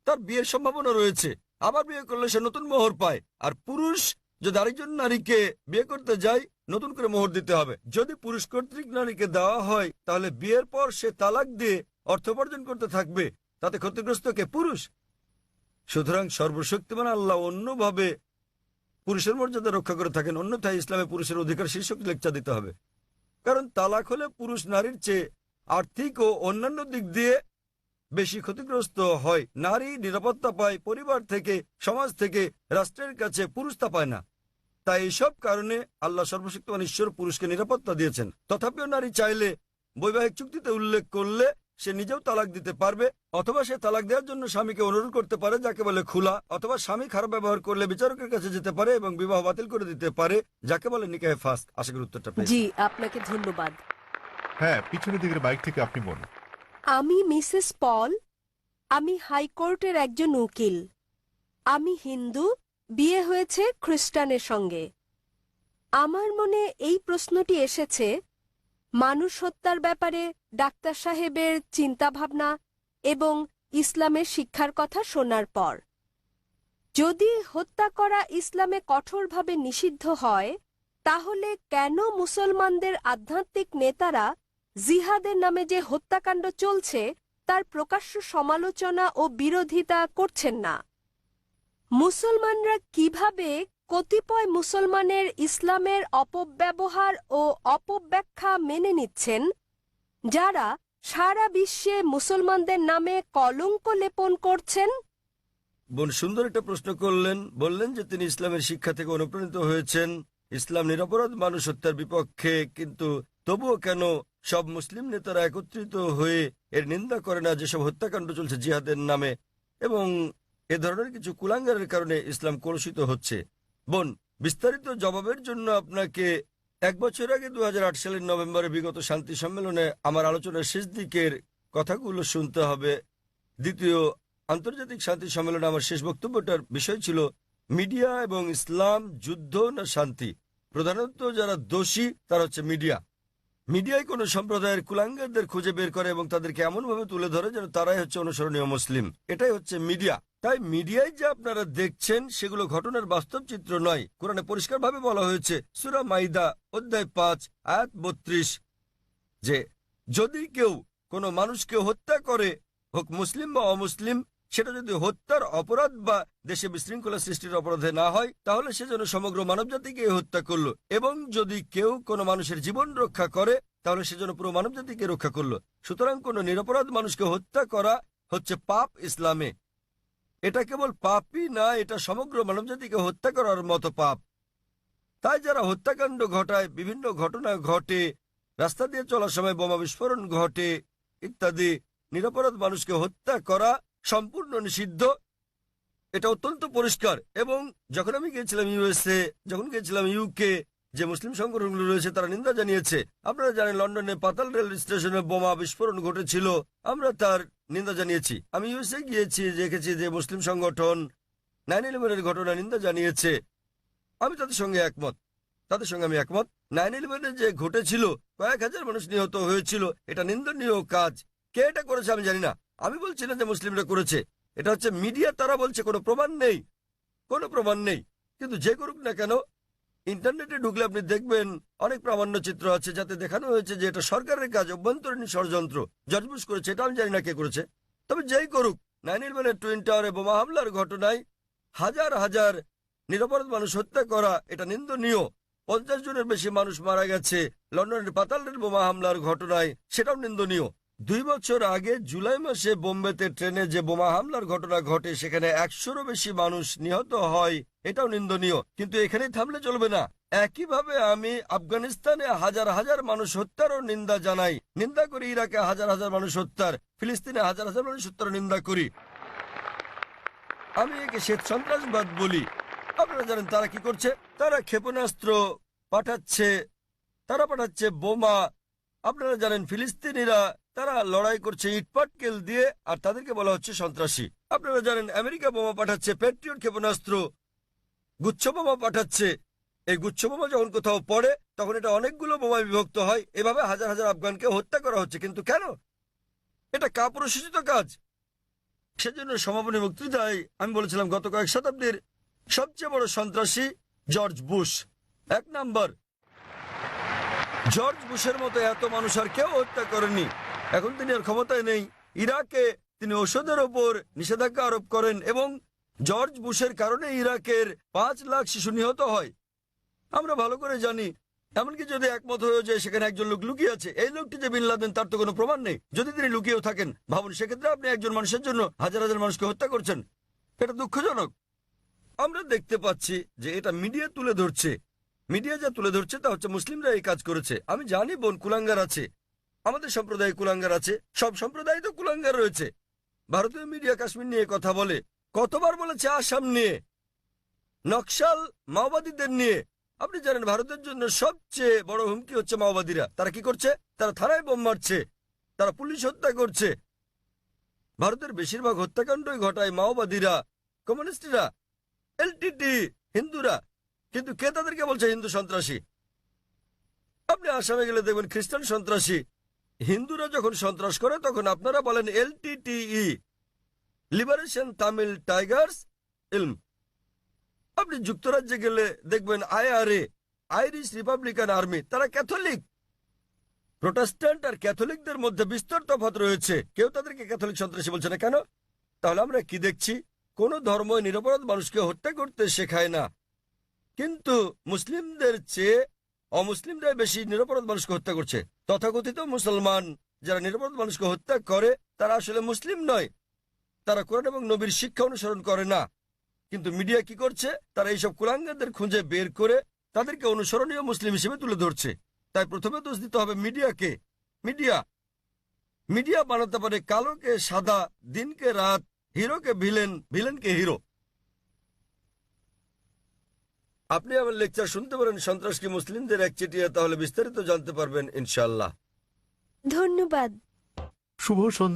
তার বিয়ের সম্ভাবনা রয়েছে, আবার বিয়ে করলে সে নতুন মোহর পায়। আর পুরুষ যদি আরেকজন নারীকে বিয়ে করতে যায়, নতুন করে মোহর দিতে হবে। যদি পুরুষ কর্তৃক নারীকে দেওয়া হয় তাহলে বিয়ের পর সে তালাক দিয়ে অর্থ উপার্জন করতে থাকবে। তাতে ক্ষতিগ্রস্ত কে? পুরুষ। সুতরাং সর্বশক্তিমান আল্লাহ অন্যভাবে পুরুষের মর্যাদা রক্ষা করে থাকেন। অন্যথায় ইসলামে পুরুষের অধিকার শীর্ষক লেকচার দিতে হবে। কারণ তালাক হলে পুরুষ নারীর চেয়ে আর্থিক ও অন্যান্য দিক দিয়ে বেশি ক্ষতিগ্রস্ত হয়। নারী নিরাপত্তা পায় পরিবার থেকে, সমাজ থেকে, রাষ্ট্রের কাছে। পুরুষ তা পায় না। তাই এইসব কারণে আল্লাহ সর্বশক্তিমান ঈশ্বর পুরুষকে নিরাপত্তা দিয়েছেন। তথাপিও নারী চাইলে বৈবাহিক চুক্তিতে উল্লেখ করলে সে নিজেও তালাক দিতে পারবে, অথবা সে তালাক দেওয়ার জন্য স্বামীকে অনুরোধ করতে পারে, যাকে বলে খুলা। অথবা স্বামী খারাপ ব্যবহার করলে বিচারকের কাছে যেতে পারে এবং বিবাহ বাতিল করে দিতে পারে, যাকে বলে নিকাহে ফাস্ক। আশা করি উত্তরটা পেয়েছেন। জি, আপনাকে ধন্যবাদ। হ্যাঁ, পিছনের দিকের বাইক থেকে আপনি বলুন। আমি মিসেস পল। আমি হাইকোর্টের একজন উকিল। আমি হিন্দু, বিয়ে হয়েছে খ্রিস্টানের সঙ্গে। আমার মনে এই প্রশ্নটি এসেছে মানুষ হত্যার ব্যাপারে ডাক্তার সাহেবের চিন্তাভাবনা এবং ইসলামের শিক্ষার কথা শোনার পর। যদি হত্যা করা ইসলামে কঠোরভাবে নিষিদ্ধ হয় তাহলে কেন মুসলমানদের আধ্যাত্মিক নেতারা জিহাদের নামে যে হত্যাকাণ্ড চলছে তার প্রকাশ্য সমালোচনা ও বিরোধিতা করছেন না? মুসলমানরা কিভাবে কতিপয় মুসলমানের ইসলামের অপব্যবহার ও অপব্যাখ্যা মেনে নিচ্ছেন, যারা সারা বিশ্বে মুসলমানদের নামে কলঙ্ক লেপন করছেন? বোন সুন্দর একটা প্রশ্ন করলেন, বললেন যে তিনি ইসলামের শিক্ষা থেকে অনুপ্রাণিত হয়েছেন, ইসলাম নিরপরাধ মানুষ হত্যার বিপক্ষে, কিন্তু তবুও কেন সব মুসলিম নেতারা একত্রিত হয়ে এর নিন্দা করে না যেসব হত্যাকাণ্ড চলছে জিহাদের নামে, এবং এ ধরনের কিছু কুলাঙ্গারের কারণে ইসলাম কলুষিত হচ্ছে? বোন, বিস্তারিত জবাবের জন্য আপনাকে 1 বছর আগে 2008 সালের নভেম্বরে বিগত শান্তি সম্মেলনে আমার আলোচনার শেষ দিকের কথাগুলো শুনতে হবে। দ্বিতীয় আন্তর্জাতিক শান্তি সম্মেলনে আমার শেষ বক্তব্যটার বিষয় ছিল মিডিয়া এবং ইসলাম, যুদ্ধ না শান্তি। প্রধানত যারা দোষী তারা হচ্ছে মিডিয়া। মিডিয়ায় কোনো সম্প্রদায়ের কুলাঙ্গারদের খুঁজে বের করে এবং তাদেরকে এমনভাবে তুলে ধরে যেন তারাই হচ্ছে অনুসরণীয় মুসলিম। এটাই হচ্ছে মিডিয়া। তাই মিডিয়ায় যে আপনারা দেখছেন সেগুলো ঘটনার বাস্তব চিত্র নয়। কোরআনে পরিষ্কারভাবে বলা হয়েছে, সূরা মাইদা অধ্যায় 5 আয়াত 32, যে যদি কেউ কোনো মানুষকে হত্যা করে, হোক মুসলিম বা অমুসলিম, সেটা যদি হত্যার অপরাধ বা দেশে বিশৃঙ্খলা সৃষ্টির অপরাধে না হয় তাহলে সে যেন সমগ্র মানবজাতিকে হত্যা করলো, এবং যদি কেউ কোনো মানুষের জীবন রক্ষা করে তাহলে সে যেন পুরো মানবজাতিকে রক্ষা করলো। সুতরাং কোনো নিরপরাধ মানুষকে হত্যা করা হচ্ছে পাপ ইসলামে। এটা কেবল পাপই না, এটা সমগ্র মানবজাতিকে হত্যা করার মতো পাপ। তাই যারা হত্যাকাণ্ড ঘটায়, বিভিন্ন ঘটনা ঘটে, রাস্তা দিয়ে চলার সময় বোমা বিস্ফোরণ ঘটে ইত্যাদি, নিরপরাধ মানুষকে হত্যা করা সম্পূর্ণ নিষিদ্ধ। এটা অত্যন্ত পরিষ্কার। এবং যখন আমি গিয়েছিলাম ইউএসএ, যখন গিয়েছিলাম ইউকে, যে মুসলিম সংগঠনগুলো রয়েছে তারা নিন্দা জানিয়েছে। আপনারা জানেন লন্ডনে পাতাল রেল স্টেশনে বোমা বিস্ফোরণ ঘটেছিল, আমরা তার নিন্দা জানিয়েছি। আমি ইউএসএ গিয়েছি, দেখেছি যে মুসলিম সংগঠন 9/11 ঘটনা নিন্দা জানিয়েছে। আমি তাদের সঙ্গে একমত, তাদের সঙ্গে আমি একমত। 9/11 যে ঘটেছিল, কয়েক হাজার মানুষ নিহত হয়েছিল, এটা নিন্দনীয় কাজ। কে এটা করেছে আমি জানি না, আমি বলছি না যে মুসলিমরা করেছে, এটা হচ্ছে মিডিয়া। তারা বলছে কোনো প্রমাণ নেই, কোনো প্রমাণ নেই। কিন্তু যে করুক না কেন, ইন্টারনেটে ঢুকলে আপনি দেখবেন অনেক প্রামাণ্য চিত্র আছে যাতে দেখানো হয়েছে যে এটা সরকারের কাজ, অভ্যন্তরীণ ষড়যন্ত্র। জর্জ বুশ করেছে, এটা আমি জানি না কে করেছে। তবে যেই করুক, 9/11 টুইন টাওয়ারে বোমা হামলার ঘটনায় হাজার হাজার নিরপরাধ মানুষ হত্যা করা, এটা নিন্দনীয়। 50 জনের বেশি মানুষ মারা গেছে লন্ডনের পাতাল রেল বোমা হামলার ঘটনায়, সেটাও নিন্দনীয়। 2 বছর আগে জুলাই মাসে বোম্বেতে ট্রেনে যে বোমা হামলার ঘটনা ঘটে, সেখানে 100-রও বেশি মানুষ নিহত হয়, এটাও নিন্দনীয়। কিন্তু এখানেই থামলে চলবে না। একইভাবে আমি আফগানিস্তানে হাজার হাজার মানুষ হত্যারও নিন্দা জানাই, নিন্দা করি। ইরাকে হাজার হাজার মানুষ হত্যার, ফিলিস্তিনে হাজার হাজার মানুষ হত্যার নিন্দা করি। আমি একে শ্বেত সন্ত্রাসবাদ বলি। আপনারা জানেন তারা কি করছে? তারা ক্ষেপণাস্ত্র পাঠাচ্ছে, তারা পাঠাচ্ছে বোমা। আপনারা জানেন ফিলিস্তিনিরা তারা লড়াই করছে ইটপাটকেল দিয়ে, আর তাদেরকে বলা হচ্ছে সন্ত্রাসী। আপনারা জানেন আমেরিকা বোমা পাঠাচ্ছে, প্যাট্রিয়ট ক্ষেপণাস্ত্র, গুচ্ছ বোমা পাঠাচ্ছে। এই গুচ্ছ বোমা যখন কোথাও পড়ে তখন এটা অনেকগুলো বোমায় বিভক্ত হয়। এভাবে হাজার হাজার আফগানকে হত্যা করা হচ্ছে। কিন্তু কেন? এটা কাপুরুষোচিত কাজ। সেজন্য সমাপনী বক্তৃতায় আমি বলেছিলাম গত কয়েক শতাব্দীর সবচেয়ে বড় সন্ত্রাসী জর্জ বুশ। 1 নাম্বার। জর্জ বুশের মতো এত মানুষ আর কেউ হত্যা করেনি। এখন তিনি আর ক্ষমতায় নেই। ইরাকে তিনি ওষুধের ওপর নিষেধাজ্ঞা আরোপ করেন এবং জর্জ বুশের কারণে ইরাকের 5 লাখ শিশু নিহত হয়। আমরা ভালো করে জানি। এমনকি যদি একমত হয়ে যায় সেখানে একজন লোক লুকিয়ে আছে, এই লোকটি যে বিন লাদেন তার তো কোনো প্রমাণ নেই। যদি তিনি লুকিয়েও থাকেন, ভাবুন সেক্ষেত্রে আপনি একজন মানুষের জন্য হাজার হাজার মানুষকে হত্যা করছেন। এটা দুঃখজনক। আমরা দেখতে পাচ্ছি যে এটা মিডিয়া তুলে ধরছে। মিডিয়া যা তুলে ধরছে তা হচ্ছে মুসলিমরা এই কাজ করেছে। আমি জানি বোন, কুলাঙ্গার আছে, আমাদের সম্প্রদায়ে কুলাঙ্গার আছে, সব সম্প্রদায় তো কুলাঙ্গার রয়েছে। ভারতীয় মিডিয়া কাশ্মীর নিয়ে কথা বলে, কতবার বলেছে আসাম নিয়ে, নকশাল মাওবাদীদের নিয়ে। আপনি জানেন ভারতের জন্য সবচেয়ে বড় হুমকি হচ্ছে মাওবাদীরা। তারা কি করছে? তারা থানায় বোম মারছে, তারা পুলিশ হত্যা করছে। ভারতের বেশিরভাগ হত্যাকাণ্ডই ঘটায় মাওবাদীরা, কমিউনিস্টরা, এলটিটি, হিন্দুরা। কিন্তু কে তাদেরকে বলছে হিন্দু সন্ত্রাসী? আপনি আসামে গেলে দেখবেন খ্রিস্টান সন্ত্রাসী। হিন্দুরা যখন সন্ত্রাস করে তখন আপনারা বলেন LTTE, লিবারেশন তামিল টাইগার্স ইলম। আপনি যুক্তরাজ্যে গেলে দেখবেন IRA, আইরিশ রিপাবলিকান আর্মি, তারা ক্যাথলিক। প্রোটেস্ট্যান্ট আর ক্যাথলিকদের মধ্যে বিস্তর তফাৎ রয়েছে, কেউ তাদেরকে ক্যাথলিক সন্ত্রাসী বলছে না কেন? তাহলে আমরা কি দেখছি? কোন ধর্ম নিরপরাধ মানুষকে হত্যা করতে শেখায় না, কিন্তু মুসলিমদের চেয়ে অমুসলিমরা বেশি নিরপরাধ মানুষকে হত্যা করছে। তথাকথিত মুসলমান যারা নিরপরাধ মানুষকে হত্যা করে তারা আসলে মুসলিম নয়, তারা কোরআন এবং নবীর শিক্ষা অনুসরণ করে না। কিন্তু মিডিয়া কি করছে? তারা এইসব কুলাঙ্গারদের খুঁজে বের করে তাদেরকে অনুসরণীয় মুসলিম হিসেবে তুলে ধরছে। তাই প্রথমে দোষ দিতে হবে মিডিয়াকে। মিডিয়া বানাতে পারে কালোকে সাদা, দিনকে রাত, হিরোকে ভিলেন, ভিলেনকে হিরো। আপনি আমার লেকচার শুনতে পারেন সন্ত্রাস কি মুসলিমদের একচেটিয়া, তাহলে বিস্তারিত জানতে পারবেন ইনশাআল্লাহ। ধন্যবাদ। শুভ সন্ধ্যা।